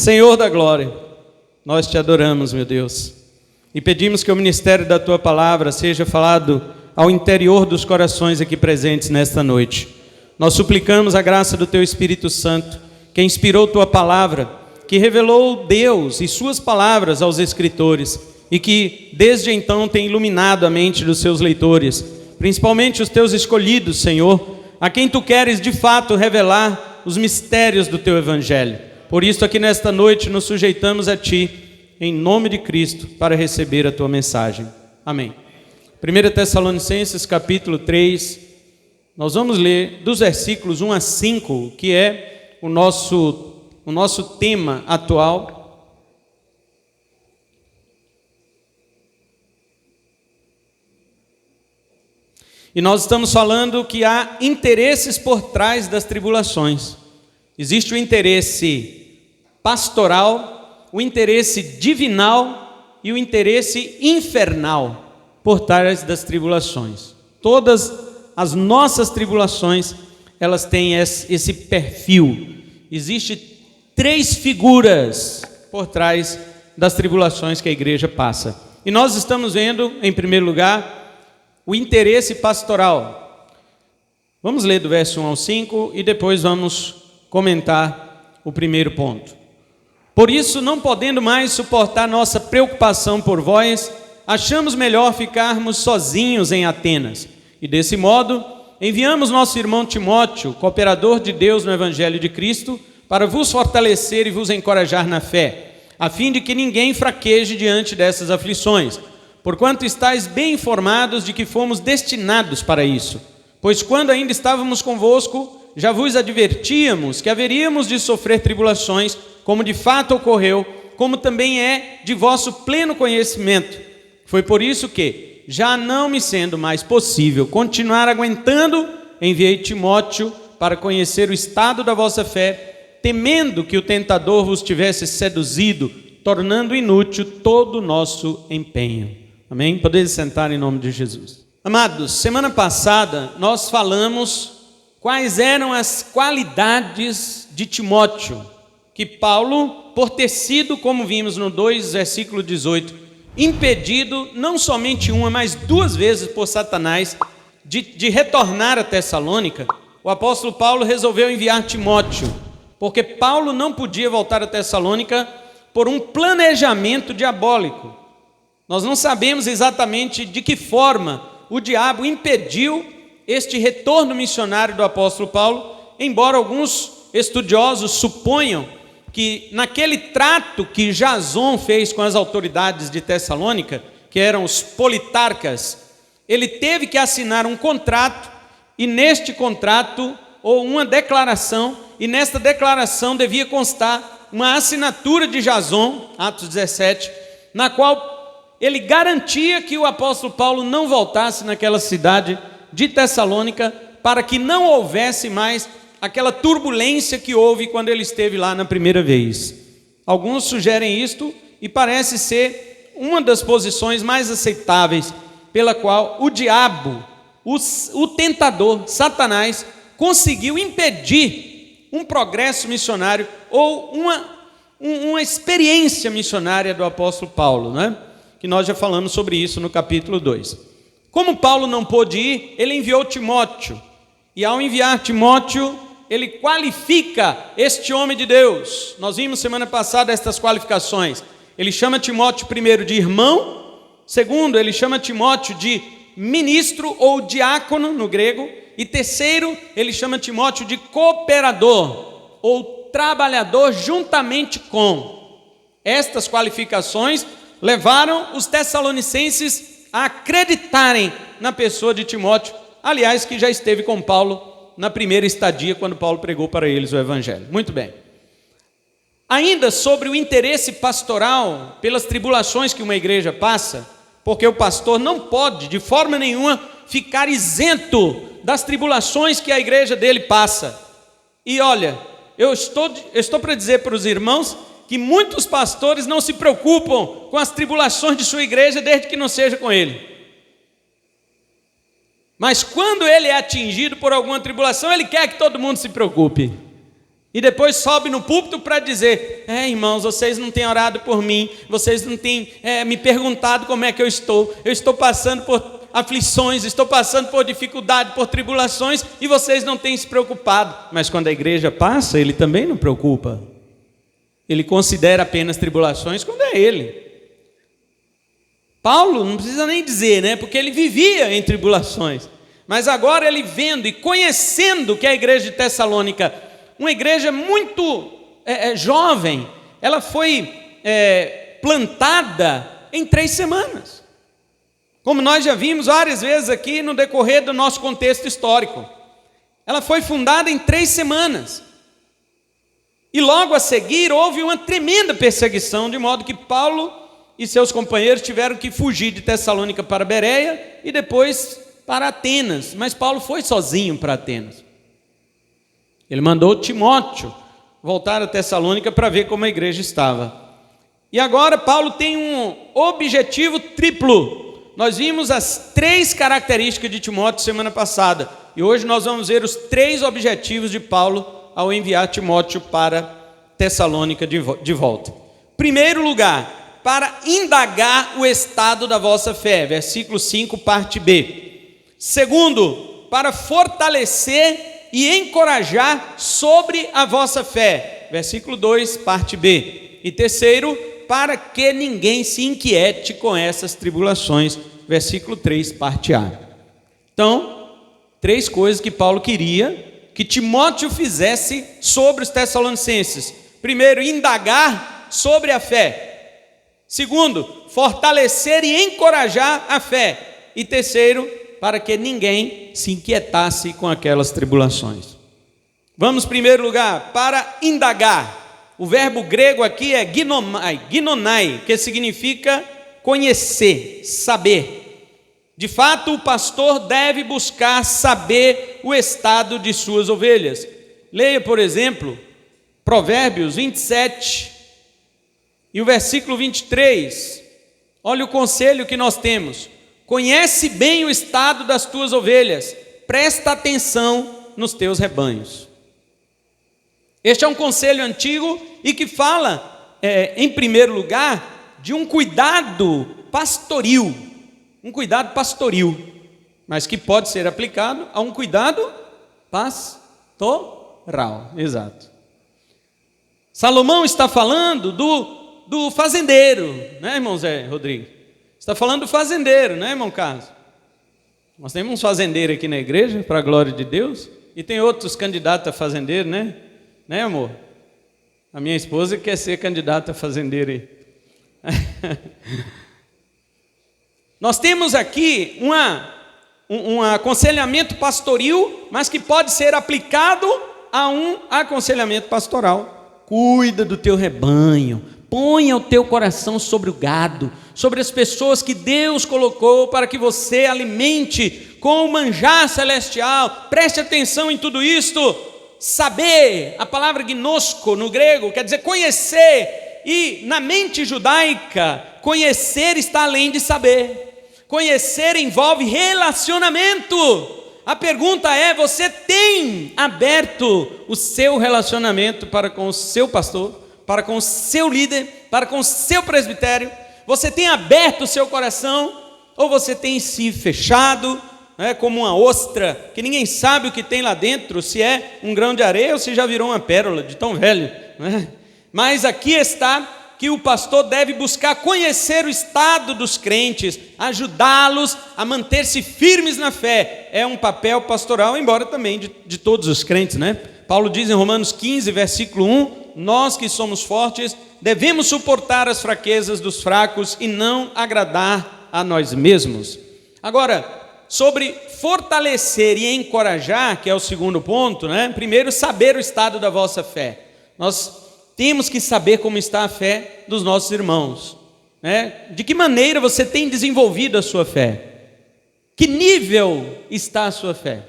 Senhor da glória, nós te adoramos, meu Deus, e pedimos que o ministério da tua palavra seja falado ao interior dos corações aqui presentes nesta noite. Nós suplicamos a graça do teu Espírito Santo, que inspirou tua palavra, que revelou Deus e suas palavras aos escritores, e que desde então tem iluminado a mente dos seus leitores, principalmente os teus escolhidos, Senhor, a quem tu queres de fato revelar os mistérios do teu evangelho. Por isso aqui nesta noite nos sujeitamos a ti, em nome de Cristo, para receber a tua mensagem. Amém. 1 Tessalonicenses capítulo 3, nós vamos ler dos versículos 1 a 5, que é o nosso tema atual. E nós estamos falando que há interesses por trás das tribulações. Existe o interesse pastoral, o interesse divinal e o interesse infernal por trás das tribulações. Todas as nossas tribulações, elas têm esse perfil. Existem 3 figuras por trás das tribulações que a igreja passa. E nós estamos vendo, em primeiro lugar, o interesse pastoral. Vamos ler do verso 1 ao 5 e depois vamos comentar o primeiro ponto. Por isso, não podendo mais suportar nossa preocupação por vós, achamos melhor ficarmos sozinhos em Atenas. E desse modo, enviamos nosso irmão Timóteo, cooperador de Deus no Evangelho de Cristo, para vos fortalecer e vos encorajar na fé, a fim de que ninguém fraqueje diante dessas aflições, porquanto estáis bem informados de que fomos destinados para isso. Pois quando ainda estávamos convosco, já vos advertíamos que haveríamos de sofrer tribulações, como de fato ocorreu, como também é de vosso pleno conhecimento. Foi por isso que, já não me sendo mais possível continuar aguentando, enviei Timóteo para conhecer o estado da vossa fé, temendo que o tentador vos tivesse seduzido, tornando inútil todo o nosso empenho. Amém? Podeis sentar em nome de Jesus. Amados, semana passada nós falamos quais eram as qualidades de Timóteo, que Paulo, por ter sido, como vimos no 2, versículo 18, impedido não somente uma, mas 2 vezes por Satanás de retornar a Tessalônica, o apóstolo Paulo resolveu enviar Timóteo, porque Paulo não podia voltar a Tessalônica por um planejamento diabólico. Nós não sabemos exatamente de que forma o diabo impediu este retorno missionário do apóstolo Paulo, embora alguns estudiosos suponham que naquele trato que Jason fez com as autoridades de Tessalônica, que eram os politarcas, ele teve que assinar um contrato, e neste contrato, ou uma declaração, e nesta declaração devia constar uma assinatura de Jason, Atos 17, na qual ele garantia que o apóstolo Paulo não voltasse naquela cidade de Tessalônica, para que não houvesse mais aquela turbulência que houve quando ele esteve lá na primeira vez. Alguns sugerem isto e parece ser uma das posições mais aceitáveis pela qual o diabo, o tentador, Satanás, conseguiu impedir um progresso missionário ou uma experiência missionária do apóstolo Paulo, né? Que nós já falamos sobre isso no capítulo 2. Como Paulo não pôde ir, ele enviou Timóteo, e ao enviar Timóteo, ele qualifica este homem de Deus. Nós vimos semana passada estas qualificações. Ele chama Timóteo primeiro de irmão, segundo, ele chama Timóteo de ministro ou diácono no grego, e terceiro, ele chama Timóteo de cooperador ou trabalhador juntamente com. Estas qualificações levaram os tessalonicenses a acreditarem na pessoa de Timóteo, aliás, que já esteve com Paulo na primeira estadia, quando Paulo pregou para eles o evangelho. Muito bem. Ainda sobre o interesse pastoral pelas tribulações que uma igreja passa, porque o pastor não pode, de forma nenhuma, ficar isento das tribulações que a igreja dele passa. E olha, eu estou para dizer para os irmãos que muitos pastores não se preocupam com as tribulações de sua igreja, desde que não seja com ele. Mas quando ele é atingido por alguma tribulação, ele quer que todo mundo se preocupe. E depois sobe no púlpito para dizer: irmãos, vocês não têm orado por mim, vocês não têm me perguntado como é que eu estou passando por aflições, estou passando por dificuldade, por tribulações, e vocês não têm se preocupado. Mas quando a igreja passa, ele também não preocupa. Ele considera apenas tribulações quando é ele. Paulo não precisa nem dizer, né? Porque ele vivia em tribulações. Mas agora ele vendo e conhecendo que a igreja de Tessalônica, uma igreja muito jovem, ela foi plantada em 3 semanas. Como nós já vimos várias vezes aqui no decorrer do nosso contexto histórico. Ela foi fundada em 3 semanas. E logo a seguir houve uma tremenda perseguição, de modo que Paulo e seus companheiros tiveram que fugir de Tessalônica para Bereia e depois para Atenas. Mas Paulo foi sozinho para Atenas. Ele mandou Timóteo voltar a Tessalônica para ver como a igreja estava. E agora Paulo tem um objetivo triplo. Nós vimos as 3 características de Timóteo semana passada. E hoje nós vamos ver os 3 objetivos de Paulo ao enviar Timóteo para Tessalônica de volta. Primeiro lugar, para indagar o estado da vossa fé. Versículo 5, parte B. Segundo, para fortalecer e encorajar sobre a vossa fé. Versículo 2, parte B. E terceiro, para que ninguém se inquiete com essas tribulações. Versículo 3, parte A. Então, 3 coisas que Paulo queria que Timóteo fizesse sobre os Tessalonicenses. Primeiro, indagar sobre a fé. Segundo, fortalecer e encorajar a fé. E terceiro, para que ninguém se inquietasse com aquelas tribulações. Vamos, em primeiro lugar, para indagar. O verbo grego aqui é ginonai, que significa conhecer, saber. De fato, o pastor deve buscar saber o estado de suas ovelhas. Leia, por exemplo, Provérbios 27 e o versículo 23. Olha o conselho que nós temos. Conhece bem o estado das tuas ovelhas, presta atenção nos teus rebanhos. Este é um conselho antigo e que fala, em primeiro lugar, de um cuidado pastoril. Um cuidado pastoril, mas que pode ser aplicado a um cuidado pastoral. Exato. Salomão está falando do fazendeiro, né, irmão Zé Rodrigo? Está falando do fazendeiro, né, irmão Carlos? Nós temos uns fazendeiros aqui na igreja, para a glória de Deus, e tem outros candidatos a fazendeiro, né? Né, amor? A minha esposa quer ser candidata a fazendeiro aí. Nós temos aqui um aconselhamento pastoril, mas que pode ser aplicado a um aconselhamento pastoral. Cuida do teu rebanho, ponha o teu coração sobre o gado, sobre as pessoas que Deus colocou para que você alimente com o manjar celestial. Preste atenção em tudo isto. Saber, a palavra gnosko no grego quer dizer conhecer, e na mente judaica, conhecer está além de saber. Conhecer envolve relacionamento. A pergunta é: você tem aberto o seu relacionamento para com o seu pastor, para com o seu líder, para com o seu presbitério? Você tem aberto o seu coração, ou você tem se fechado, como uma ostra, que ninguém sabe o que tem lá dentro, se é um grão de areia ou se já virou uma pérola de tão velho, né? Mas aqui está que o pastor deve buscar conhecer o estado dos crentes, ajudá-los a manter-se firmes na fé. É um papel pastoral, embora também de todos os crentes, né? Paulo diz em Romanos 15, versículo 1, nós que somos fortes, devemos suportar as fraquezas dos fracos e não agradar a nós mesmos. Agora, sobre fortalecer e encorajar, que é o segundo ponto, né? Primeiro, saber o estado da vossa fé. Nós temos que saber como está a fé dos nossos irmãos, né? De que maneira você tem desenvolvido a sua fé? Que nível está a sua fé?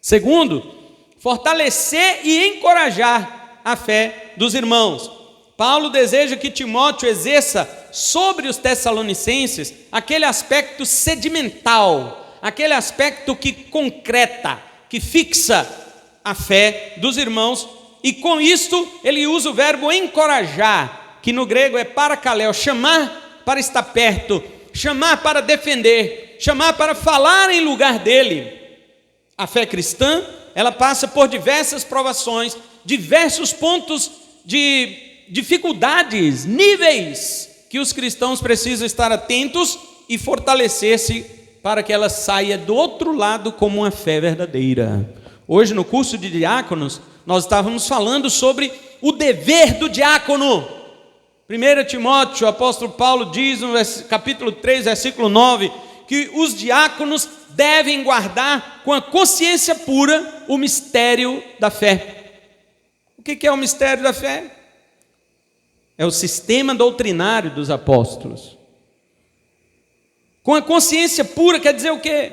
Segundo, fortalecer e encorajar a fé dos irmãos. Paulo deseja que Timóteo exerça sobre os Tessalonicenses aquele aspecto sedimental, aquele aspecto que concreta, que fixa a fé dos irmãos, e com isto ele usa o verbo encorajar, que no grego é parakaleo, chamar para estar perto, chamar para defender, chamar para falar em lugar dele. A fé cristã, ela passa por diversas provações, diversos pontos de dificuldades, níveis que os cristãos precisam estar atentos e fortalecer-se para que ela saia do outro lado como uma fé verdadeira. Hoje no curso de diáconos, nós estávamos falando sobre o dever do diácono. 1 Timóteo, o apóstolo Paulo diz no capítulo 3, versículo 9, que os diáconos devem guardar com a consciência pura o mistério da fé. O que é o mistério da fé? É o sistema doutrinário dos apóstolos. Com a consciência pura quer dizer o quê?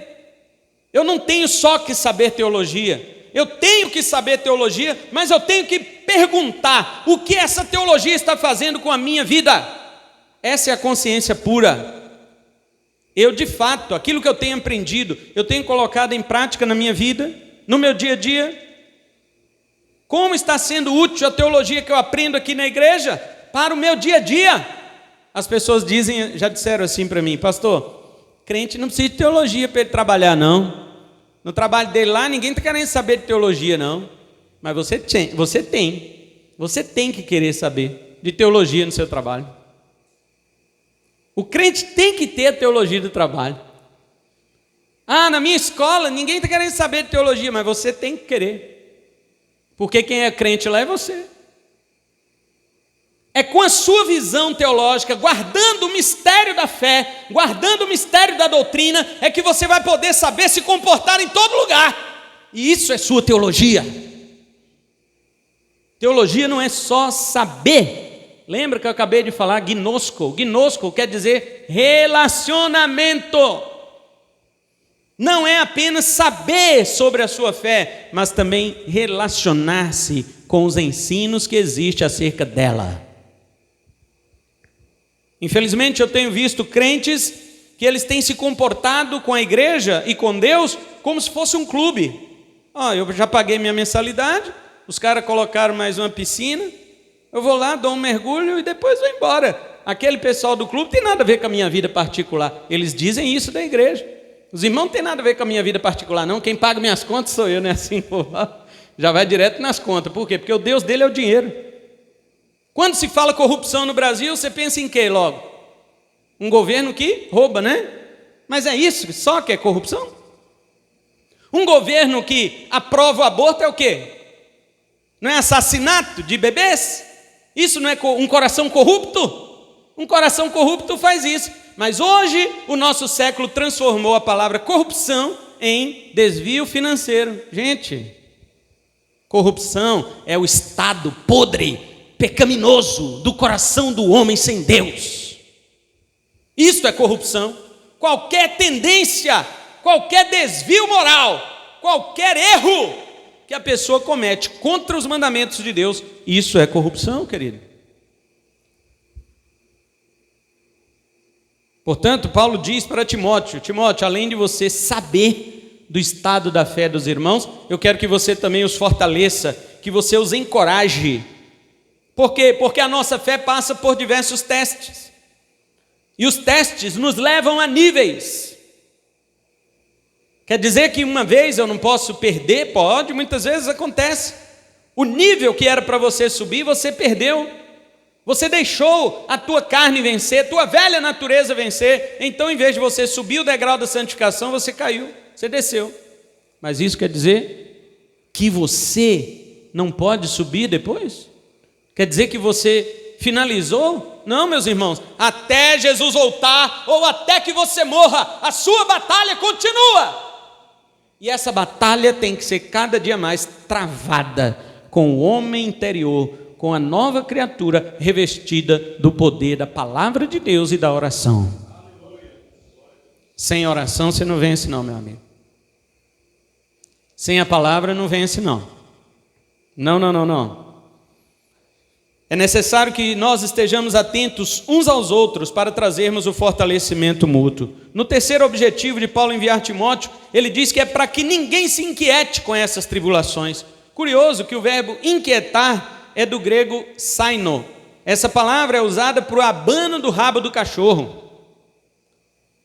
Eu não tenho só que saber teologia, eu tenho que saber teologia, mas eu tenho que perguntar o que essa teologia está fazendo com a minha vida. Essa é a consciência pura. Eu, de fato, aquilo que eu tenho aprendido, eu tenho colocado em prática na minha vida, no meu dia a dia. Como está sendo útil a teologia que eu aprendo aqui na igreja para o meu dia a dia? As pessoas dizem, já disseram assim para mim: pastor, crente não precisa de teologia para ele trabalhar, não. No trabalho dele lá, ninguém está querendo saber de teologia, não. Mas você tem que querer saber de teologia no seu trabalho. O crente tem que ter a teologia do trabalho. Ah, na minha escola, ninguém está querendo saber de teologia, mas você tem que querer. Porque quem é crente lá é você. É com a sua visão teológica, guardando o mistério da fé, guardando o mistério da doutrina, é que você vai poder saber se comportar em todo lugar. E isso é sua teologia. Teologia não é só saber. Lembra que eu acabei de falar gnosco? Gnosco quer dizer relacionamento. Não é apenas saber sobre a sua fé, mas também relacionar-se com os ensinos que existem acerca dela. Infelizmente eu tenho visto crentes que eles têm se comportado com a igreja e com Deus como se fosse um clube. Eu já paguei minha mensalidade, os caras colocaram mais uma piscina, eu vou lá, dou um mergulho e depois vou embora. Aquele pessoal do clube tem nada a ver com a minha vida particular. Eles dizem isso da igreja. Os irmãos não tem nada a ver com a minha vida particular, não. Quem paga minhas contas sou eu, né? Assim, já vai direto nas contas. Por quê? Porque o Deus dele é o dinheiro. Quando se fala corrupção no Brasil, você pensa em quê logo? Um governo que rouba, né? Mas é isso só que é corrupção? Um governo que aprova o aborto é o quê? Não é assassinato de bebês? Isso não é um coração corrupto? Um coração corrupto faz isso. Mas hoje o nosso século transformou a palavra corrupção em desvio financeiro. Gente, corrupção é o estado podre, pecaminoso do coração do homem sem Deus. Isso é corrupção. Qualquer tendência, qualquer desvio moral, qualquer erro que a pessoa comete contra os mandamentos de Deus, isso é corrupção, querido. Portanto, Paulo diz para Timóteo: Timóteo, além de você saber do estado da fé dos irmãos, eu quero que você também os fortaleça, que você os encoraje. Por quê? Porque a nossa fé passa por diversos testes. E os testes nos levam a níveis. Quer dizer que uma vez eu não posso perder? Pode, muitas vezes acontece. O nível que era para você subir, você perdeu. Você deixou a tua carne vencer, a tua velha natureza vencer. Então, em vez de você subir o degrau da santificação, você caiu, você desceu. Mas isso quer dizer que você não pode subir depois? Quer dizer que você finalizou? Não, meus irmãos, até Jesus voltar ou até que você morra, a sua batalha continua. E essa batalha tem que ser cada dia mais travada com o homem interior, com a nova criatura revestida do poder da palavra de Deus e da oração. Sem oração você não vence não, meu amigo. Sem a palavra não vence não. Não. É necessário que nós estejamos atentos uns aos outros para trazermos o fortalecimento mútuo. No terceiro objetivo de Paulo enviar Timóteo, ele diz que é para que ninguém se inquiete com essas tribulações. Curioso que o verbo inquietar é do grego saino. Essa palavra é usada para o abano do rabo do cachorro.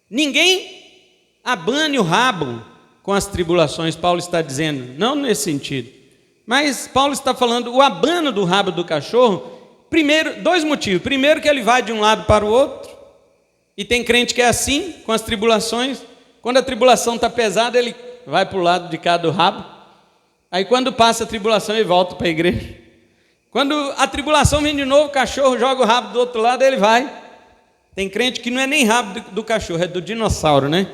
Ninguém abane o rabo com as tribulações, Paulo está dizendo, não nesse sentido. Mas Paulo está falando o abano do rabo do cachorro, primeiro, dois motivos. Primeiro, que ele vai de um lado para o outro, e tem crente que é assim, com as tribulações. Quando a tribulação está pesada, ele vai para o lado de cá do rabo. Aí quando passa a tribulação, ele volta para a igreja. Quando a tribulação vem de novo, o cachorro joga o rabo do outro lado, ele vai. Tem crente que não é nem rabo do cachorro, é do dinossauro, né?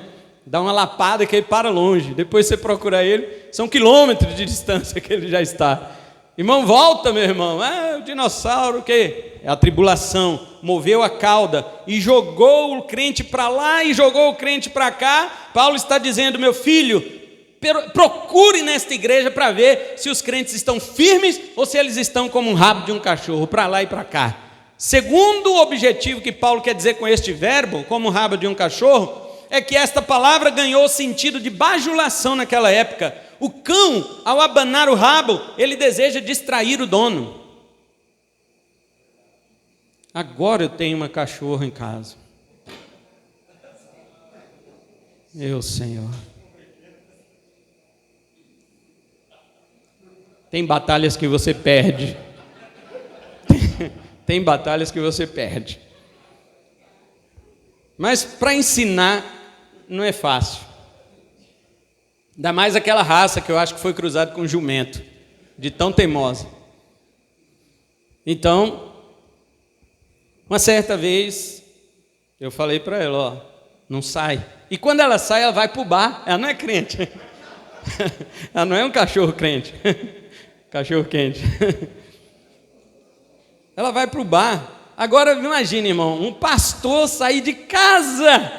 Dá uma lapada que ele para longe. Depois você procura ele, são quilômetros de distância que ele já está. Irmão, volta, meu irmão. O dinossauro, o quê? É a tribulação. Moveu a cauda e jogou o crente para lá e jogou o crente para cá. Paulo está dizendo, meu filho, procure nesta igreja para ver se os crentes estão firmes ou se eles estão como um rabo de um cachorro, para lá e para cá. Segundo objetivo que Paulo quer dizer com este verbo, como um rabo de um cachorro, é que esta palavra ganhou sentido de bajulação naquela época. O cão, ao abanar o rabo, ele deseja distrair o dono. Agora eu tenho uma cachorra em casa. Meu Senhor. Tem batalhas que você perde. Tem batalhas que você perde. Mas para ensinar não é fácil. Ainda mais aquela raça que eu acho que foi cruzada com jumento, de tão teimosa. Então, uma certa vez, eu falei para ela, não sai. E quando ela sai, ela vai para o bar. Ela não é crente. Ela não é um cachorro crente. Cachorro quente. Ela vai para o bar. Agora, imagine, irmão, um pastor sair de casa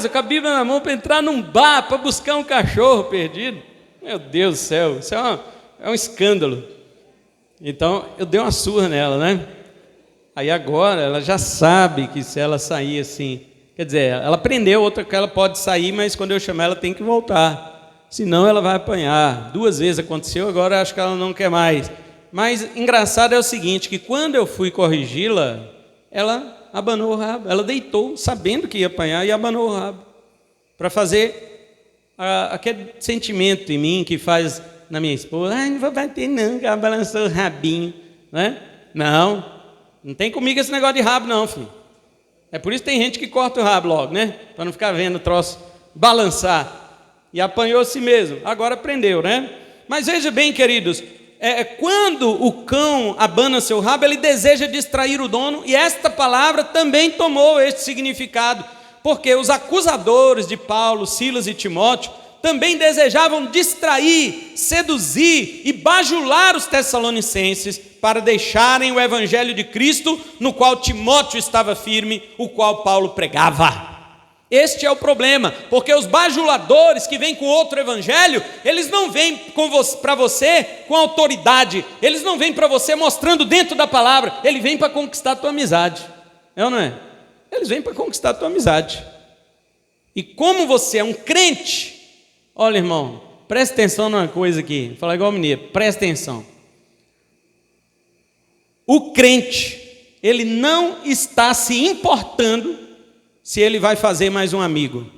com a Bíblia na mão para entrar num bar, para buscar um cachorro perdido. Meu Deus do céu, isso é um escândalo. Então, eu dei uma surra nela, né? Aí agora, ela já sabe que se ela sair assim, quer dizer, ela aprendeu outra que ela pode sair, mas quando eu chamar ela tem que voltar, senão ela vai apanhar. 2 vezes aconteceu, agora acho que ela não quer mais. Mas engraçado é o seguinte, que quando eu fui corrigi-la, ela abanou o rabo, ela deitou, sabendo que ia apanhar, e abanou o rabo, para fazer aquele sentimento em mim que faz na minha esposa, não vou bater não, que ela balançou o rabinho, né? Não tem comigo esse negócio de rabo não, filho. É por isso que tem gente que corta o rabo logo, né? Para não ficar vendo o troço balançar. E apanhou a si mesmo, agora aprendeu, né? Mas veja bem, queridos, quando o cão abana seu rabo, ele deseja distrair o dono, e esta palavra também tomou este significado, porque os acusadores de Paulo, Silas e Timóteo também desejavam distrair, seduzir e bajular os tessalonicenses para deixarem o evangelho de Cristo, no qual Timóteo estava firme, o qual Paulo pregava. Este é o problema, porque os bajuladores que vêm com outro evangelho, eles não vêm para você com autoridade, eles não vêm para você mostrando dentro da palavra, ele vem para conquistar a tua amizade, é ou não é? Eles vêm para conquistar a tua amizade. E como você é um crente, olha, irmão, presta atenção numa coisa aqui, vou falar igual o mineiro, presta atenção. O crente, ele não está se importando se ele vai fazer mais um amigo.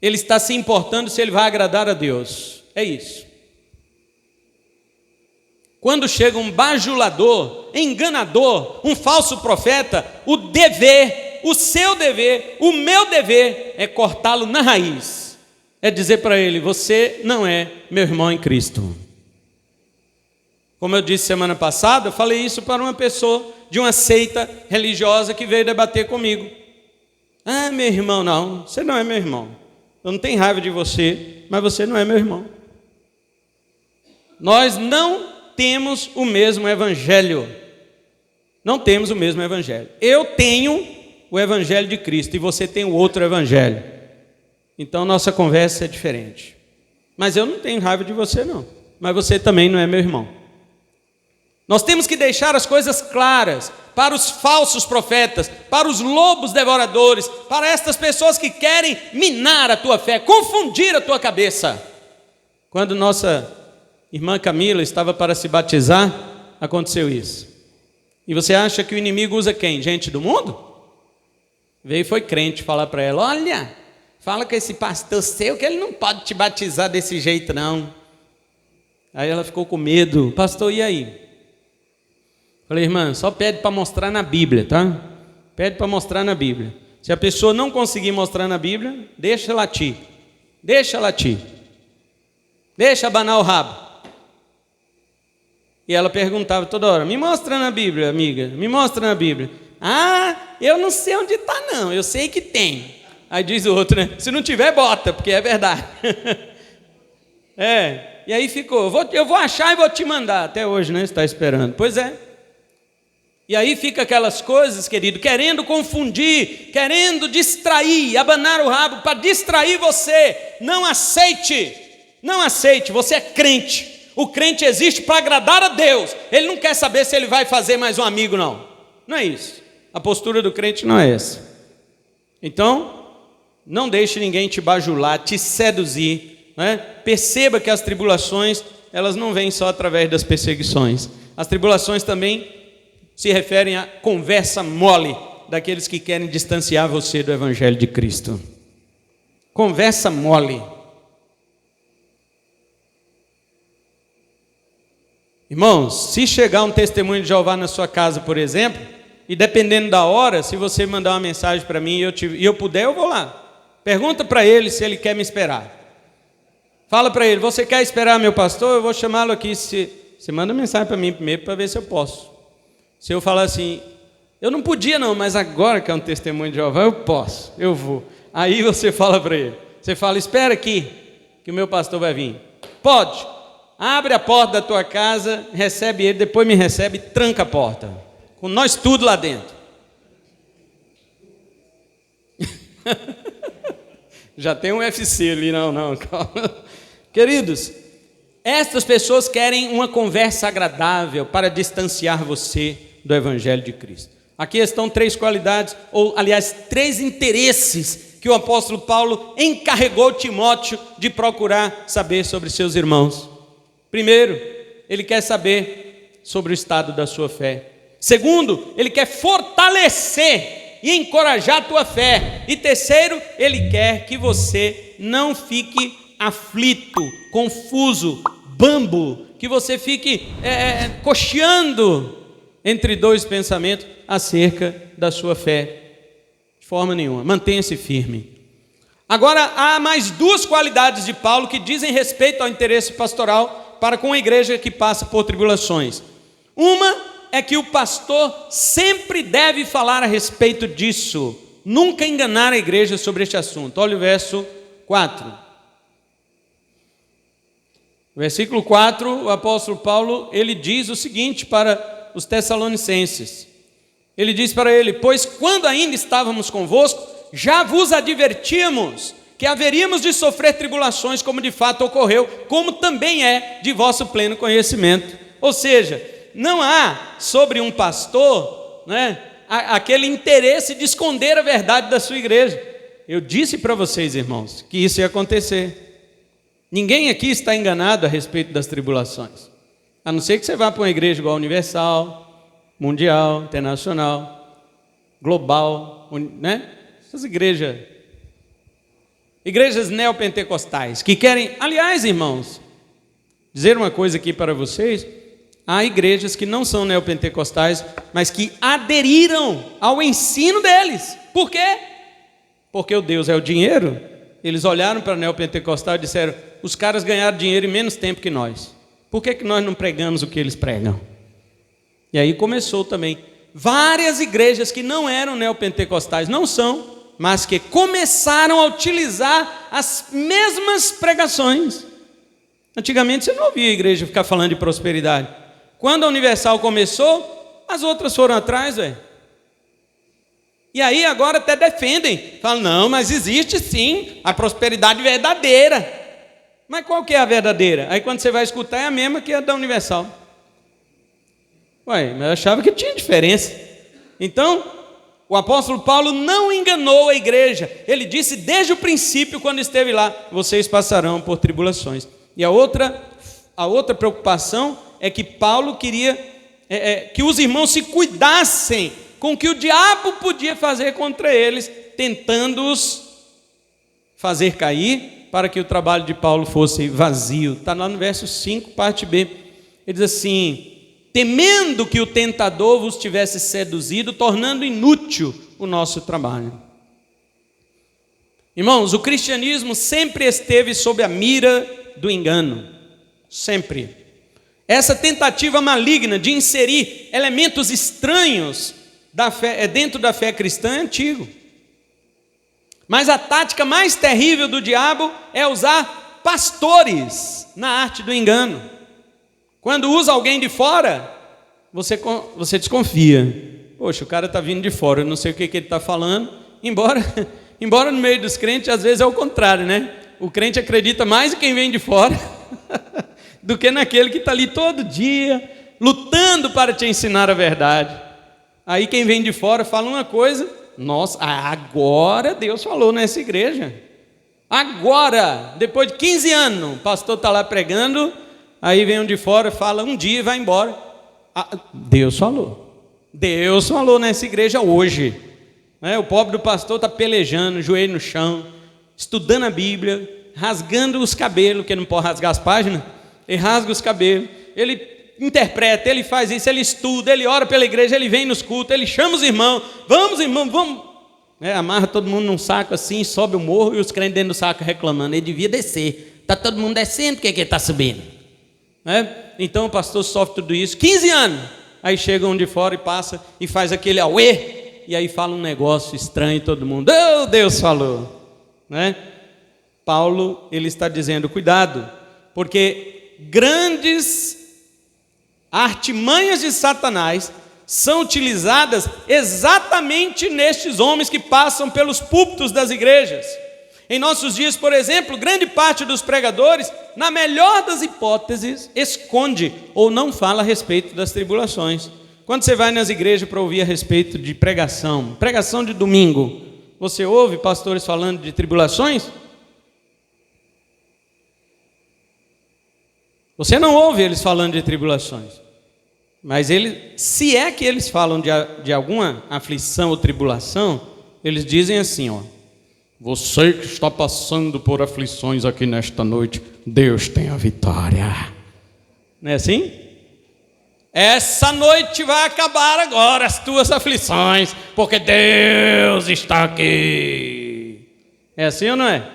Ele está se importando se ele vai agradar a Deus. É isso. Quando chega um bajulador, enganador, um falso profeta, o dever, o seu dever, o meu dever é cortá-lo na raiz. É dizer para ele, você não é meu irmão em Cristo. Como eu disse semana passada, eu falei isso para uma pessoa de uma seita religiosa que veio debater comigo. Meu irmão, não, você não é meu irmão. Eu não tenho raiva de você, mas você não é meu irmão. Nós não temos o mesmo evangelho. Não temos o mesmo evangelho. Eu tenho o evangelho de Cristo e você tem o outro evangelho. Então nossa conversa é diferente. Mas eu não tenho raiva de você não, mas você também não é meu irmão. Nós temos que deixar as coisas claras para os falsos profetas, para os lobos devoradores, para estas pessoas que querem minar a tua fé, confundir a tua cabeça. Quando nossa irmã Camila estava para se batizar, aconteceu isso. E você acha que o inimigo usa quem? Gente do mundo? Veio e foi crente falar para ela: olha, fala com esse pastor seu que ele não pode te batizar desse jeito não. Aí ela ficou com medo. Pastor, e aí? Falei: irmã, só pede para mostrar na Bíblia, tá? Pede para mostrar na Bíblia. Se a pessoa não conseguir mostrar na Bíblia, deixa ela latir. Deixa latir. Deixa abanar o rabo. E ela perguntava toda hora: me mostra na Bíblia, amiga, me mostra na Bíblia. Ah, eu não sei onde está não, eu sei que tem. Aí diz o outro, né? Se não tiver, bota, porque é verdade. E aí ficou: eu vou achar e vou te mandar. Até hoje, né? Você está esperando. Pois é. E aí fica aquelas coisas, querido, querendo confundir, querendo distrair, abanar o rabo para distrair você. Não aceite, não aceite, você é crente. O crente existe para agradar a Deus. Ele não quer saber se ele vai fazer mais um amigo, não. Não é isso. A postura do crente não é essa. Então, não deixe ninguém te bajular, te seduzir, né? Perceba que as tribulações, elas não vêm só através das perseguições. As tribulações também se referem à conversa mole daqueles que querem distanciar você do Evangelho de Cristo. Conversa mole. Irmãos, se chegar um testemunho de Jeová na sua casa, por exemplo, e dependendo da hora, se você mandar uma mensagem para mim e eu puder, eu vou lá. Pergunta para ele se ele quer me esperar. Fala para ele: você quer esperar meu pastor? Eu vou chamá-lo aqui. Você manda mensagem para mim primeiro para ver se eu posso. Se eu falar assim: eu não podia não, mas agora que é um testemunho de Jeová, eu posso, eu vou. Aí você fala para ele, você fala: espera aqui, que o meu pastor vai vir. Pode, abre a porta da tua casa, recebe ele, depois me recebe, tranca a porta, com nós tudo lá dentro. Já tem um UFC ali, não, calma. Queridos, estas pessoas querem uma conversa agradável para distanciar você do Evangelho de Cristo. Aqui estão 3 qualidades, ou aliás 3 interesses que o apóstolo Paulo encarregou Timóteo de procurar saber sobre seus irmãos. Primeiro, ele quer saber sobre o estado da sua fé. Segundo, ele quer fortalecer e encorajar a tua fé. E terceiro, ele quer que você não fique aflito, confuso, bambo, que você fique cocheando entre 2 pensamentos acerca da sua fé. De forma nenhuma, mantenha-se firme. Agora, há mais 2 qualidades de Paulo que dizem respeito ao interesse pastoral para com a igreja que passa por tribulações. Uma é que o pastor sempre deve falar a respeito disso, nunca enganar a igreja sobre este assunto. Olha o verso 4. No versículo 4, o apóstolo Paulo, ele diz o seguinte para os Tessalonicenses. Ele diz para ele: pois quando ainda estávamos convosco, já vos advertíamos que haveríamos de sofrer tribulações, como de fato ocorreu, como também é de vosso pleno conhecimento. Ou seja, não há sobre um pastor, né, aquele interesse de esconder a verdade da sua igreja. Eu disse para vocês, irmãos, que isso ia acontecer. Ninguém aqui está enganado a respeito das tribulações, a não ser que você vá para uma igreja igual a Universal, Mundial, Internacional, Global, né? Essas igrejas neopentecostais, que querem, aliás, irmãos, dizer uma coisa aqui para vocês: há igrejas que não são neopentecostais, mas que aderiram ao ensino deles. Por quê? Porque o Deus é o dinheiro. Eles olharam para o neopentecostal e disseram: os caras ganharam dinheiro em menos tempo que nós, por que nós não pregamos o que eles pregam? E aí começou também várias igrejas que não eram neopentecostais, não são, mas que começaram a utilizar as mesmas pregações. Antigamente você não ouvia a igreja ficar falando de prosperidade. Quando a Universal começou, as outras foram atrás, velho. E aí agora até defendem, falam: não, mas existe sim a prosperidade verdadeira. Mas qual que é a verdadeira? Aí quando você vai escutar, é a mesma que a da Universal. Ué, mas eu achava que tinha diferença. Então, o apóstolo Paulo não enganou a igreja. Ele disse desde o princípio, quando esteve lá: vocês passarão por tribulações. E a outra a outra preocupação é que Paulo queria que os irmãos se cuidassem com o que o diabo podia fazer contra eles, tentando-os fazer cair, para que o trabalho de Paulo fosse vazio. Está lá no verso 5, parte B. Ele diz assim: temendo que o tentador vos tivesse seduzido, tornando inútil o nosso trabalho. Irmãos, o cristianismo sempre esteve sob a mira do engano. Sempre. Essa tentativa maligna de inserir elementos estranhos dentro da fé cristã é antigo. Mas a tática mais terrível do diabo é usar pastores na arte do engano. Quando usa alguém de fora, você desconfia. Poxa, o cara está vindo de fora, eu não sei o que ele está falando. Embora no meio dos crentes, às vezes é o contrário, né? O crente acredita mais em quem vem de fora do que naquele que está ali todo dia, lutando para te ensinar a verdade. Aí quem vem de fora fala uma coisa: nossa, agora Deus falou nessa igreja. Agora, depois de 15 anos, o pastor está lá pregando, aí vem um de fora, fala um dia e vai embora. Deus falou. Deus falou nessa igreja hoje. O pobre do pastor está pelejando, joelho no chão, estudando a Bíblia, rasgando os cabelos, que não pode rasgar as páginas. Ele rasga os cabelos, ele interpreta, ele faz isso, ele estuda, ele ora pela igreja, ele vem nos cultos, ele chama os irmãos, vamos irmão, vamos. Amarra todo mundo num saco assim, sobe o morro e os crentes dentro do saco reclamando, ele devia descer, está todo mundo descendo, por que ele está subindo? Então o pastor sofre tudo isso, 15 anos, aí chega um de fora e passa e faz aquele auê, e aí fala um negócio estranho, todo mundo, Deus falou, Paulo, ele está dizendo, cuidado, porque grandes artimanhas de Satanás são utilizadas exatamente nestes homens que passam pelos púlpitos das igrejas. Em nossos dias, por exemplo, grande parte dos pregadores, na melhor das hipóteses, esconde ou não fala a respeito das tribulações. Quando você vai nas igrejas para ouvir a respeito de pregação de domingo, você ouve pastores falando de tribulações? Você não ouve eles falando de tribulações, mas se é que eles falam de alguma aflição ou tribulação, eles dizem assim, você que está passando por aflições aqui nesta noite, Deus tem a vitória. Não é assim? Essa noite vai acabar agora as tuas aflições, porque Deus está aqui. É assim ou não é?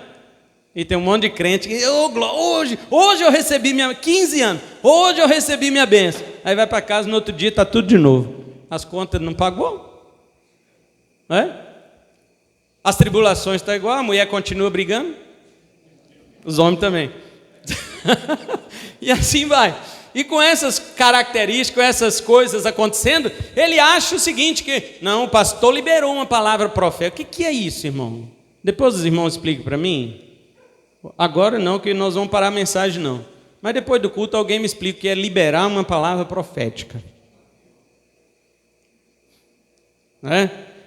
E tem um monte de crente que hoje eu recebi 15 anos, hoje eu recebi minha bênção. Aí vai para casa, no outro dia está tudo de novo. As contas não pagou. As tribulações estão igual, a mulher continua brigando. Os homens também. E assim vai. E com essas características, com essas coisas acontecendo, ele acha o seguinte, que não, o pastor liberou uma palavra profética. O que é isso, irmão? Depois os irmãos explicam para mim. Agora não, que nós vamos parar a mensagem não. Mas depois do culto alguém me explica o que é liberar uma palavra profética.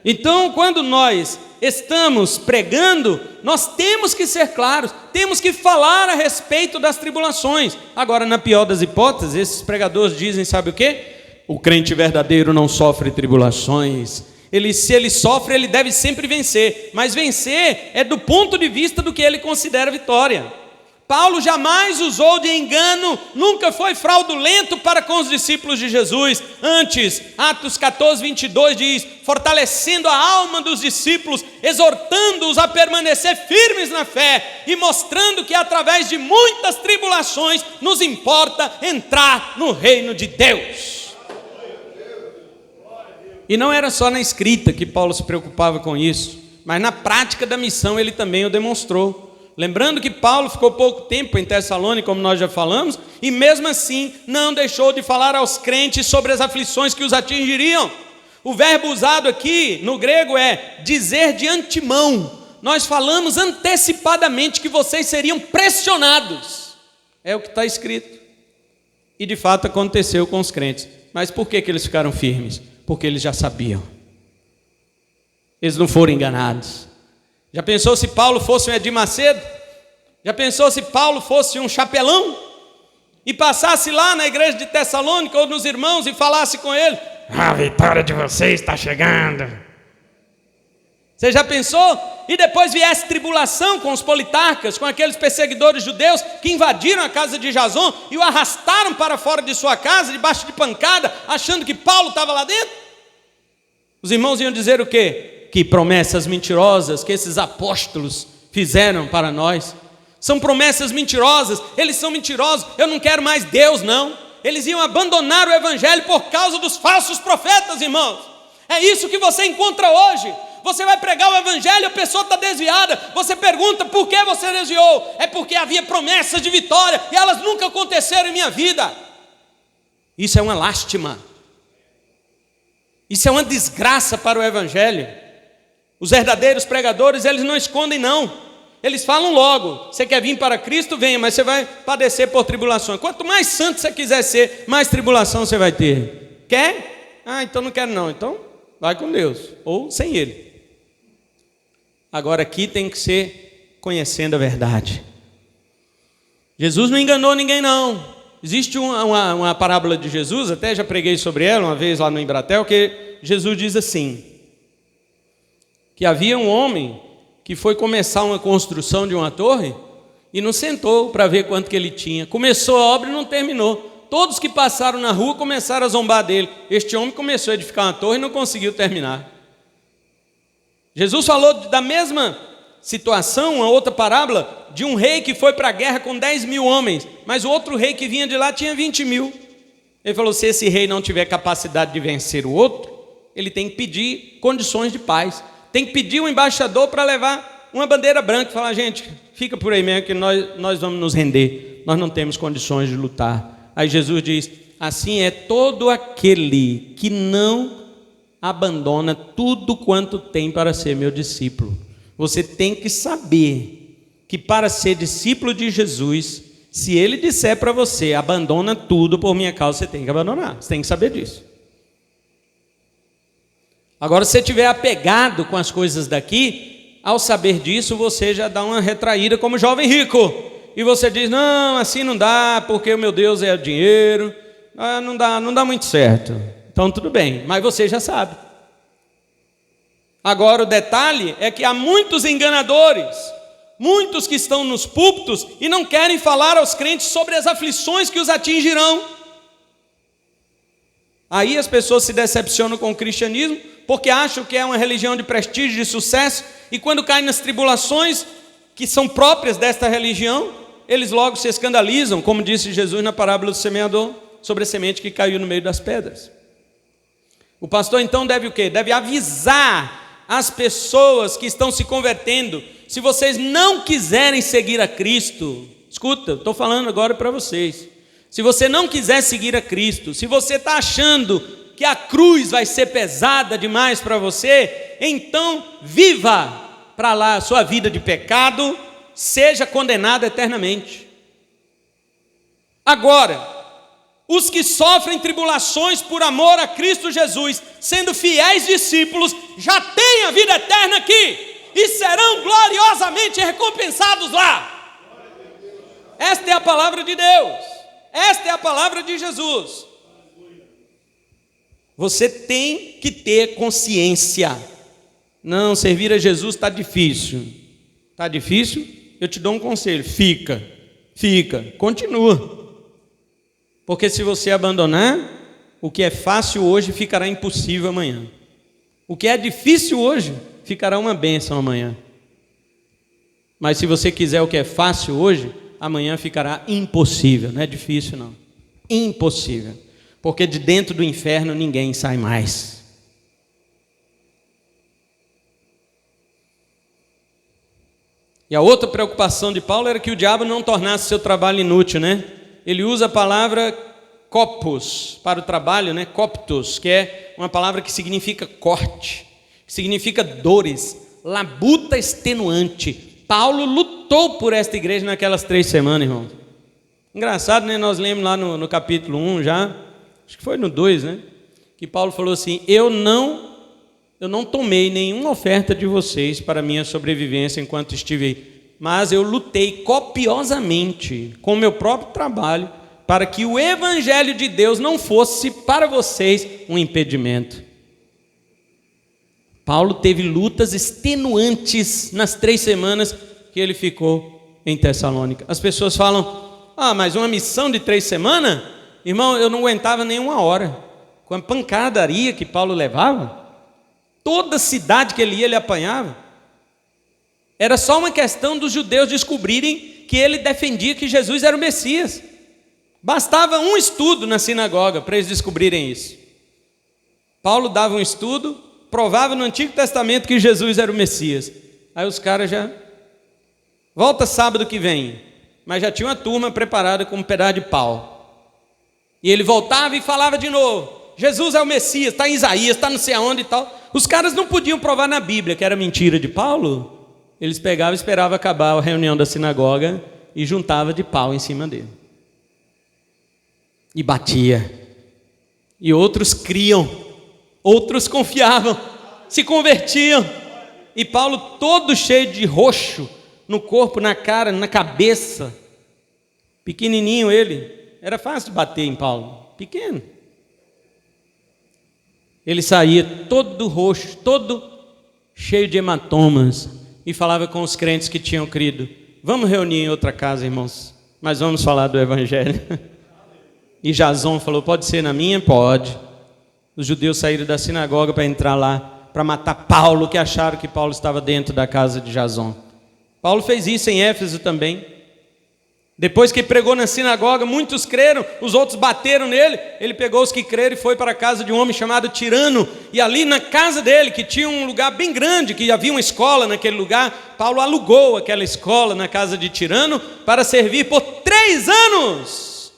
Então, quando nós estamos pregando, nós temos que ser claros, temos que falar a respeito das tribulações. Agora, na pior das hipóteses, esses pregadores dizem, sabe o quê? O crente verdadeiro não sofre tribulações. Se ele sofre, ele deve sempre vencer. Mas vencer é do ponto de vista do que ele considera vitória. Paulo jamais usou de engano, nunca foi fraudulento para com os discípulos de Jesus. Antes, Atos 14, 22 diz, fortalecendo a alma dos discípulos, exortando-os a permanecer firmes na fé e mostrando que através de muitas tribulações nos importa entrar no reino de Deus. E não era só na escrita que Paulo se preocupava com isso, mas na prática da missão ele também o demonstrou. Lembrando que Paulo ficou pouco tempo em Tessalônica, como nós já falamos, e mesmo assim não deixou de falar aos crentes sobre as aflições que os atingiriam. O verbo usado aqui no grego é dizer de antemão. Nós falamos antecipadamente que vocês seriam pressionados. É o que está escrito. E de fato aconteceu com os crentes. Mas por que eles ficaram firmes? Porque eles já sabiam. Eles não foram enganados. Já pensou se Paulo fosse um Edir Macedo? Já pensou se Paulo fosse um chapelão? e passasse lá na igreja de Tessalônica ou nos irmãos e falasse com eles: a vitória de vocês está chegando. Você já pensou? E depois viesse tribulação com os politarcas, com aqueles perseguidores judeus que invadiram a casa de Jason e o arrastaram para fora de sua casa, debaixo de pancada, achando que Paulo estava lá dentro. Os irmãos iam dizer o quê? Que promessas mentirosas que esses apóstolos fizeram para nós. São promessas mentirosas, eles são mentirosos, eu não quero mais Deus, não. Eles iam abandonar o evangelho por causa dos falsos profetas, irmãos. É isso que você encontra hoje. Você vai pregar o evangelho, a pessoa está desviada. Você pergunta: por que você desviou? É porque havia promessas de vitória e elas nunca aconteceram em minha vida. Isso é uma lástima. Isso é uma desgraça para o evangelho. Os verdadeiros pregadores, eles não escondem, não. Eles falam logo: você quer vir para Cristo? Venha, mas você vai padecer por tribulações. Quanto mais santo você quiser ser, mais tribulação você vai ter. Quer? Então não quero não. Então vai com Deus, ou sem Ele. Agora aqui tem que ser conhecendo a verdade. Jesus não enganou ninguém, não. Existe uma parábola de Jesus, até já preguei sobre ela uma vez lá no Embratel, que Jesus diz assim, que havia um homem que foi começar uma construção de uma torre e não sentou para ver quanto que ele tinha. Começou a obra e não terminou. Todos que passaram na rua começaram a zombar dele. Este homem começou a edificar uma torre e não conseguiu terminar. Jesus falou da mesma situação, uma outra parábola, de um rei que foi para a guerra com 10 mil homens, mas o outro rei que vinha de lá tinha 20 mil. Ele falou: se esse rei não tiver capacidade de vencer o outro, ele tem que pedir condições de paz. Tem que pedir um embaixador para levar uma bandeira branca e falar: gente, fica por aí mesmo que nós vamos nos render, nós não temos condições de lutar. Aí Jesus diz: assim é todo aquele que não abandona tudo quanto tem para ser meu discípulo. Você tem que saber que para ser discípulo de Jesus, se Ele disser para você: abandona tudo por minha causa, você tem que abandonar. Você tem que saber disso. Agora, se você estiver apegado com as coisas daqui, ao saber disso, você já dá uma retraída como jovem rico. E você diz: não, assim não dá, porque o meu Deus é o dinheiro. Não dá muito certo. Então tudo bem, mas você já sabe. Agora o detalhe é que há muitos enganadores, muitos que estão nos púlpitos e não querem falar aos crentes sobre as aflições que os atingirão. Aí as pessoas se decepcionam com o cristianismo, porque acham que é uma religião de prestígio, de sucesso, e quando caem nas tribulações que são próprias desta religião, eles logo se escandalizam, como disse Jesus na parábola do semeador, sobre a semente que caiu no meio das pedras. O pastor então deve o quê? Deve avisar as pessoas que estão se convertendo: se vocês não quiserem seguir a Cristo, escuta, estou falando agora para vocês, se você não quiser seguir a Cristo, se você está achando que a cruz vai ser pesada demais para você, então viva para lá a sua vida de pecado, seja condenado eternamente. Agora, os que sofrem tribulações por amor a Cristo Jesus, sendo fiéis discípulos, já têm a vida eterna aqui e serão gloriosamente recompensados lá. Esta é a palavra de Deus, esta é a palavra de Jesus. Você tem que ter consciência. Não, servir a Jesus está difícil. Está difícil? Eu te dou um conselho: fica, continua. Porque se você abandonar, o que é fácil hoje ficará impossível amanhã. O que é difícil hoje ficará uma bênção amanhã. Mas se você quiser o que é fácil hoje, amanhã ficará impossível. Não é difícil não, impossível. Porque de dentro do inferno ninguém sai mais. E a outra preocupação de Paulo era que o diabo não tornasse seu trabalho inútil, né? Ele usa a palavra copos para o trabalho, né? Coptos, que é uma palavra que significa corte, que significa dores, labuta extenuante. Paulo lutou por esta igreja naquelas 3 semanas, irmão. Engraçado, né? Nós lemos lá no capítulo 1 já, acho que foi no 2, né? Que Paulo falou assim: eu não tomei nenhuma oferta de vocês para minha sobrevivência enquanto estive aí, mas eu lutei copiosamente com o meu próprio trabalho para que o evangelho de Deus não fosse para vocês um impedimento. Paulo teve lutas extenuantes nas 3 semanas que ele ficou em Tessalônica. As pessoas falam: mas uma missão de 3 semanas? Irmão, eu não aguentava nem 1 hora. Com a pancadaria que Paulo levava, toda cidade que ele ia, ele apanhava. Era só uma questão dos judeus descobrirem que ele defendia que Jesus era o Messias. Bastava um estudo na sinagoga para eles descobrirem isso. Paulo dava um estudo, provava no Antigo Testamento que Jesus era o Messias. Aí os caras já... Volta sábado que vem. Mas já tinha uma turma preparada com um pedaço de pau. E ele voltava e falava de novo: Jesus é o Messias, está em Isaías, está não sei aonde e tal. Os caras não podiam provar na Bíblia que era mentira de Paulo. Eles pegavam e esperavam acabar a reunião da sinagoga e juntavam de pau em cima dele. E batia. E outros criam, outros confiavam, se convertiam. E Paulo todo cheio de roxo no corpo, na cara, na cabeça. Pequenininho ele. Era fácil de bater em Paulo. Pequeno. Ele saía todo roxo, todo cheio de hematomas, e falava com os crentes que tinham crido: vamos reunir em outra casa, irmãos, mas vamos falar do evangelho. E Jason falou: pode ser na minha? Pode. Os judeus saíram da sinagoga para entrar lá, para matar Paulo, que acharam que Paulo estava dentro da casa de Jason. Paulo fez isso em Éfeso também. Depois que pregou na sinagoga, muitos creram, os outros bateram nele. Ele pegou os que creram e foi para a casa de um homem chamado Tirano. E ali na casa dele, que tinha um lugar bem grande, que havia uma escola naquele lugar, Paulo alugou aquela escola na casa de Tirano para servir por 3 anos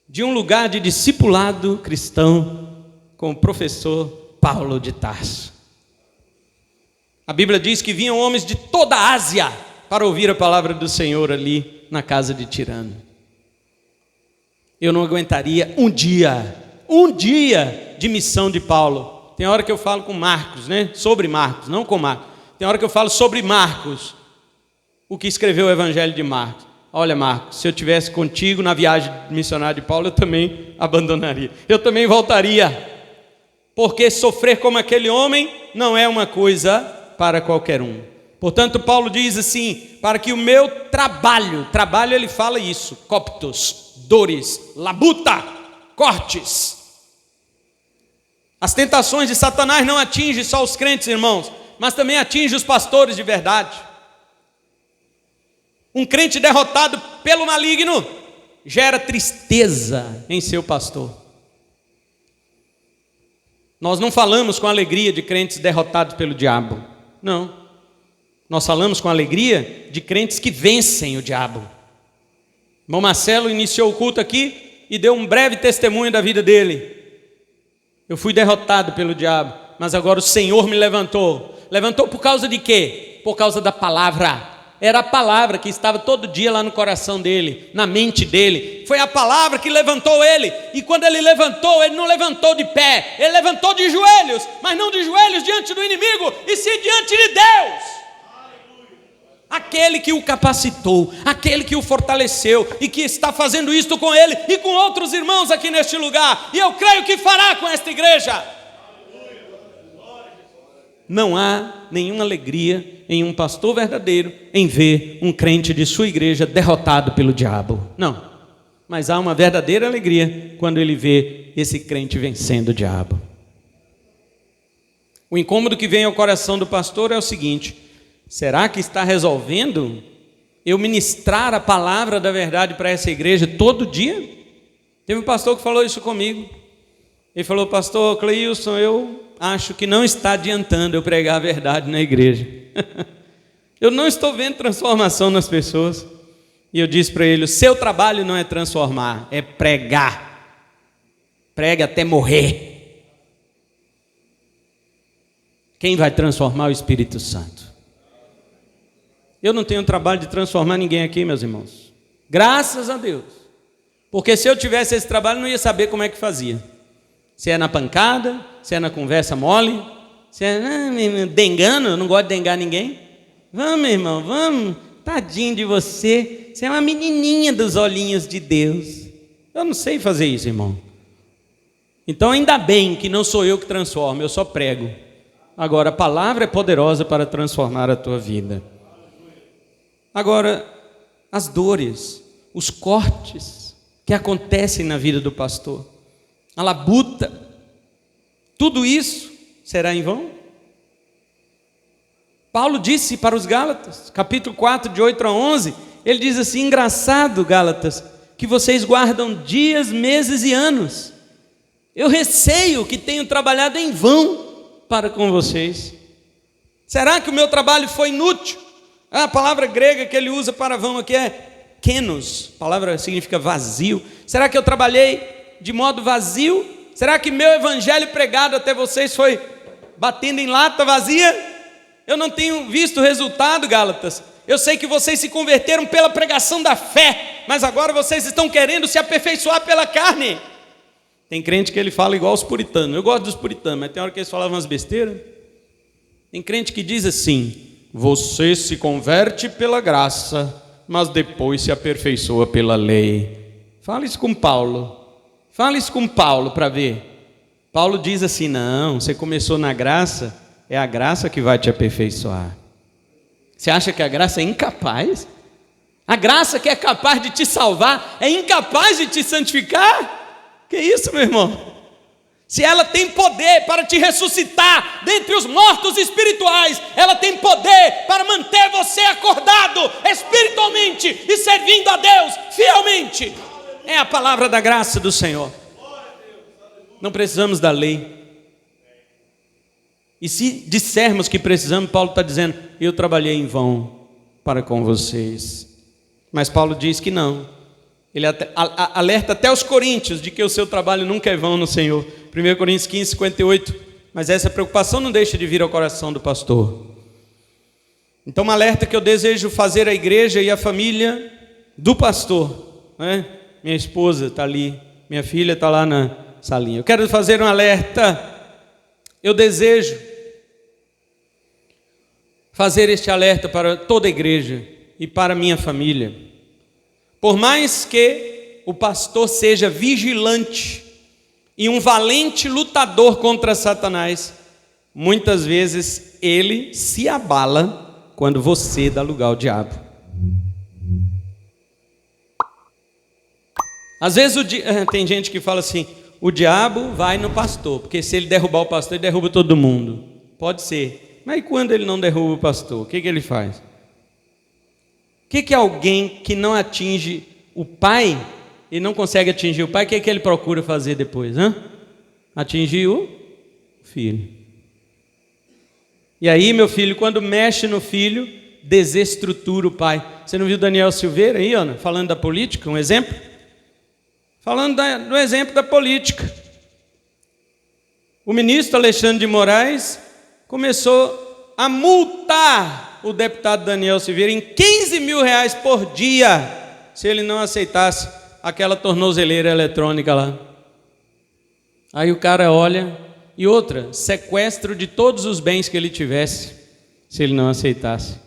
de um lugar de discipulado cristão com o professor Paulo de Tarso. A Bíblia diz que vinham homens de toda a Ásia para ouvir a palavra do Senhor ali na casa de Tirano. Eu não aguentaria um dia de missão de Paulo. Tem hora que eu falo com Marcos, né? Sobre Marcos, não com Marcos. Tem hora que eu falo sobre Marcos, o que escreveu o Evangelho de Marcos. Olha, Marcos, se eu estivesse contigo na viagem missionária de Paulo, eu também abandonaria. Eu também voltaria. Porque sofrer como aquele homem não é uma coisa para qualquer um. Portanto, Paulo diz assim: para que o meu trabalho ele fala isso, coptos, dores, labuta, cortes. As tentações de Satanás não atingem só os crentes, irmãos, mas também atingem os pastores de verdade. Um crente derrotado pelo maligno gera tristeza em seu pastor. Nós não falamos com alegria de crentes derrotados pelo diabo, não. Nós falamos com alegria de crentes que vencem o diabo. Irmão Marcelo iniciou o culto aqui e deu um breve testemunho da vida dele. Eu fui derrotado pelo diabo, mas agora o Senhor me levantou. Levantou por causa de quê? Por causa da palavra. Era a palavra que estava todo dia lá no coração dele, na mente dele. Foi a palavra que levantou ele. E quando ele levantou, ele não levantou de pé, ele levantou de joelhos, mas não de joelhos diante do inimigo, e sim diante de Deus. Aquele que o capacitou, aquele que o fortaleceu e que está fazendo isto com ele e com outros irmãos aqui neste lugar. E eu creio que fará com esta igreja. Não há nenhuma alegria em um pastor verdadeiro em ver um crente de sua igreja derrotado pelo diabo. Não, mas há uma verdadeira alegria quando ele vê esse crente vencendo o diabo. O incômodo que vem ao coração do pastor é o seguinte: será que está resolvendo eu ministrar a palavra da verdade para essa igreja todo dia? Teve um pastor que falou isso comigo. Ele falou: pastor Cleilson, eu acho que não está adiantando eu pregar a verdade na igreja. Eu não estou vendo transformação nas pessoas. E eu disse para ele: o seu trabalho não é transformar, é pregar. Prega até morrer. Quem vai transformar? O Espírito Santo. Eu não tenho trabalho de transformar ninguém aqui, meus irmãos. Graças a Deus. Porque se eu tivesse esse trabalho, eu não ia saber como é que fazia. Se é na pancada, se é na conversa mole, se é dengando, eu não gosto de dengar ninguém. Vamos, meu irmão, vamos. Tadinho de você. Você é uma menininha dos olhinhos de Deus. Eu não sei fazer isso, irmão. Então ainda bem que não sou eu que transformo, eu só prego. Agora, a palavra é poderosa para transformar a tua vida. Agora, as dores, os cortes que acontecem na vida do pastor, a labuta, tudo isso será em vão? Paulo disse para os Gálatas, capítulo 4, de 8 a 11, ele diz assim: engraçado, Gálatas, que vocês guardam dias, meses e anos. Eu receio que tenho trabalhado em vão para com vocês. Será que o meu trabalho foi inútil? A palavra grega que ele usa para vão aqui é kenos, a palavra significa vazio. Será que eu trabalhei de modo vazio? Será que meu evangelho pregado até vocês foi batendo em lata vazia? Eu não tenho visto o resultado, Gálatas. Eu sei que vocês se converteram pela pregação da fé, mas agora vocês estão querendo se aperfeiçoar pela carne. Tem crente que ele fala igual os puritanos. Eu gosto dos puritanos, mas tem hora que eles falavam umas besteiras. Tem crente que diz assim: você se converte pela graça, mas depois se aperfeiçoa pela lei. Fala isso com Paulo. Fala isso com Paulo para ver. Paulo diz assim: não, você começou na graça, é a graça que vai te aperfeiçoar. Você acha que a graça é incapaz? A graça que é capaz de te salvar é incapaz de te santificar? Que isso, meu irmão? Se ela tem poder para te ressuscitar dentre os mortos espirituais, ela tem poder para manter você acordado espiritualmente e servindo a Deus fielmente. É a palavra da graça do Senhor. Não precisamos da lei. E se dissermos que precisamos, Paulo está dizendo: eu trabalhei em vão para com vocês. Mas Paulo diz que não. Ele alerta até os coríntios de que o seu trabalho nunca é vão no Senhor. 1 Coríntios 15, 58. Mas essa preocupação não deixa de vir ao coração do pastor. Então, um alerta que eu desejo fazer à igreja e à família do pastor, né? Minha esposa está ali, minha filha está lá na salinha. Eu quero fazer um alerta. Eu desejo fazer este alerta para toda a igreja e para a minha família. Por mais que o pastor seja vigilante e um valente lutador contra Satanás, muitas vezes ele se abala quando você dá lugar ao diabo. Às vezes tem gente que fala assim: o diabo vai no pastor, porque se ele derrubar o pastor, ele derruba todo mundo. Pode ser, mas e quando ele não derruba o pastor, o que ele faz? O que alguém que não atinge o pai e não consegue atingir o pai, o que ele procura fazer depois? Atingir o filho. E aí, meu filho, quando mexe no filho, desestrutura o pai. Você não viu Daniel Silveira aí, Ana, falando da política, um exemplo? Falando do exemplo da política. O ministro Alexandre de Moraes começou a multar o deputado Daniel Silveira em 15 mil reais por dia, se ele não aceitasse aquela tornozeleira eletrônica lá. Aí o cara olha, e outra, sequestro de todos os bens que ele tivesse, se ele não aceitasse.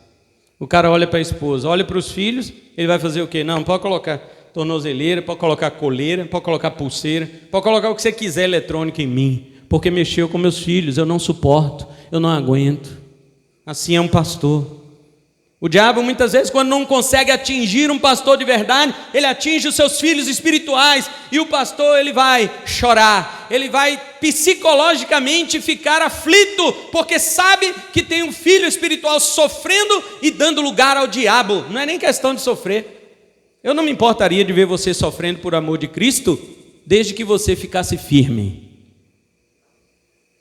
O cara olha para a esposa, olha para os filhos, ele vai fazer o quê? Não, pode colocar tornozeleira, pode colocar coleira, pode colocar pulseira, pode colocar o que você quiser eletrônico em mim, porque mexeu com meus filhos, eu não suporto, eu não aguento. Assim é um pastor. O diabo muitas vezes, quando não consegue atingir um pastor de verdade, ele atinge os seus filhos espirituais, e o pastor ele vai chorar, ele vai psicologicamente ficar aflito, porque sabe que tem um filho espiritual sofrendo e dando lugar ao diabo. Não é nem questão de sofrer. Eu não me importaria de ver você sofrendo por amor de Cristo, desde que você ficasse firme.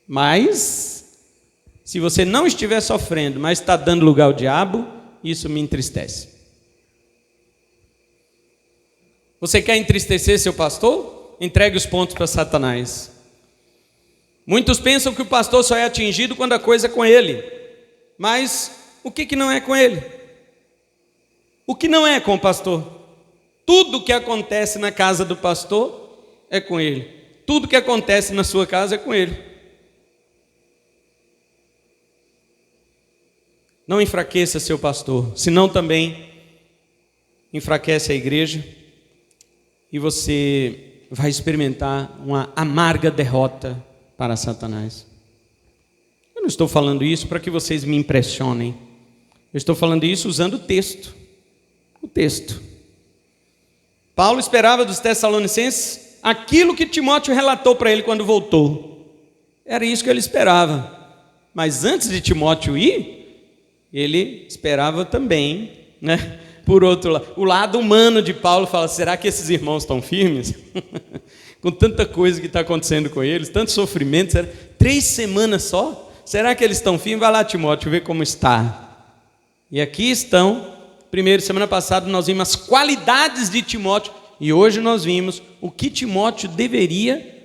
Mas se você não estiver sofrendo, mas está dando lugar ao diabo, isso me entristece. Você quer entristecer seu pastor? Entregue os pontos para Satanás. Muitos pensam que o pastor só é atingido quando a coisa é com ele. Mas o que não é com ele? O que não é com o pastor? Tudo que acontece na casa do pastor é com ele. Tudo que acontece na sua casa é com ele. Não enfraqueça seu pastor, senão também enfraquece a igreja e você vai experimentar uma amarga derrota para Satanás. Eu não estou falando isso para que vocês me impressionem. Eu estou falando isso usando o texto. O texto. Paulo esperava dos Tessalonicenses aquilo que Timóteo relatou para ele quando voltou. Era isso que ele esperava. Mas antes de Timóteo ir, ele esperava também, né? Por outro lado, o lado humano de Paulo fala: será que esses irmãos estão firmes? Com tanta coisa que está acontecendo com eles, tanto sofrimento, 3 semanas só? Será que eles estão firmes? Vai lá, Timóteo, ver como está. E aqui estão. Primeiro, semana passada, nós vimos as qualidades de Timóteo, e hoje nós vimos o que Timóteo deveria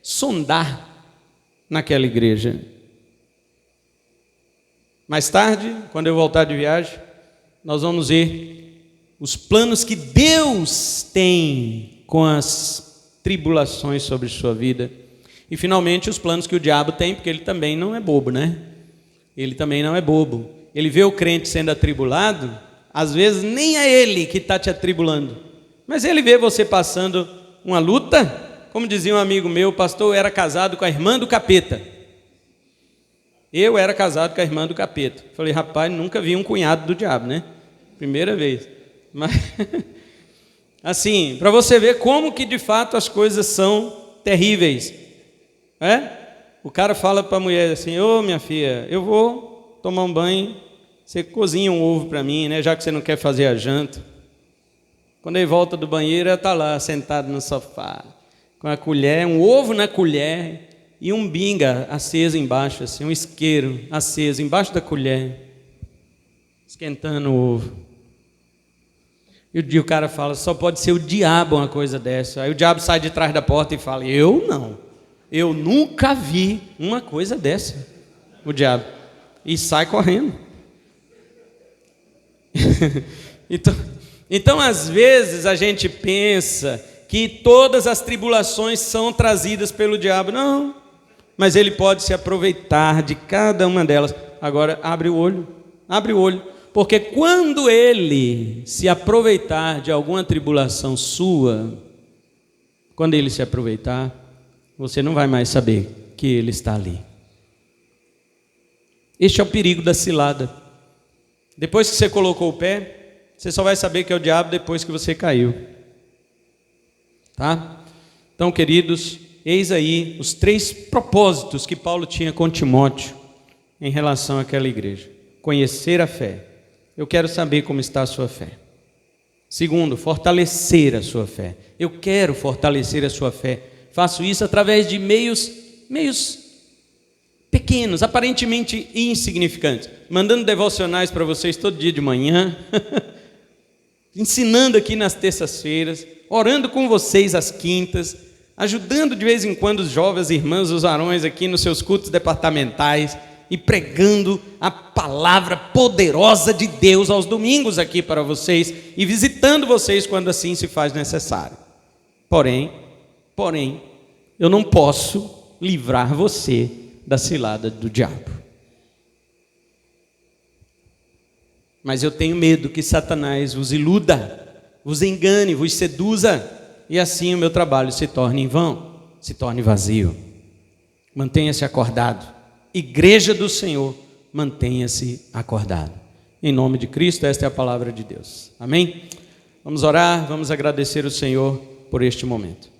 sondar naquela igreja. Mais tarde, quando eu voltar de viagem, nós vamos ver os planos que Deus tem com as tribulações sobre sua vida. E finalmente os planos que o diabo tem, porque ele também não é bobo, né? Ele também não é bobo. Ele vê o crente sendo atribulado, às vezes nem é ele que está te atribulando, mas ele vê você passando uma luta. Como dizia um amigo meu, o pastor era casado com a irmã do capeta. Eu era casado com a irmã do capeta. Falei: rapaz, nunca vi um cunhado do diabo, né? Primeira vez. Mas, assim, para você ver como que de fato as coisas são terríveis. O cara fala para a mulher assim: ô minha filha, eu vou tomar um banho, você cozinha um ovo para mim, né? Já que você não quer fazer a janta. Quando ele volta do banheiro, ela está lá sentado no sofá, com a colher, um ovo na colher e um binga aceso embaixo, assim, um isqueiro aceso embaixo da colher, esquentando o ovo. E o cara fala: só pode ser o diabo uma coisa dessa. Aí o diabo sai de trás da porta e fala: eu não, eu nunca vi uma coisa dessa. O diabo. E sai correndo. Então, às vezes a gente pensa que todas as tribulações são trazidas pelo diabo. Não, mas ele pode se aproveitar de cada uma delas. Agora, abre o olho, porque quando ele se aproveitar de alguma tribulação sua, quando ele se aproveitar, você não vai mais saber que ele está ali. Este é o perigo da cilada. Depois que você colocou o pé, você só vai saber que é o diabo depois que você caiu. Tá? Então, queridos, eis aí os 3 propósitos que Paulo tinha com Timóteo em relação àquela igreja. Conhecer a fé. Eu quero saber como está a sua fé. Segundo, fortalecer a sua fé. Eu quero fortalecer a sua fé. Faço isso através de meios pequenos, aparentemente insignificantes, mandando devocionais para vocês todo dia de manhã, ensinando aqui nas terças-feiras, orando com vocês às quintas, ajudando de vez em quando os jovens irmãos, os varões aqui nos seus cultos departamentais e pregando a palavra poderosa de Deus aos domingos aqui para vocês e visitando vocês quando assim se faz necessário. Porém, eu não posso livrar você da cilada do diabo. Mas eu tenho medo que Satanás vos iluda, vos engane, vos seduza, e assim o meu trabalho se torne em vão, se torne vazio. Mantenha-se acordado. Igreja do Senhor, mantenha-se acordado. Em nome de Cristo, esta é a palavra de Deus. Amém? Vamos orar, vamos agradecer o Senhor por este momento.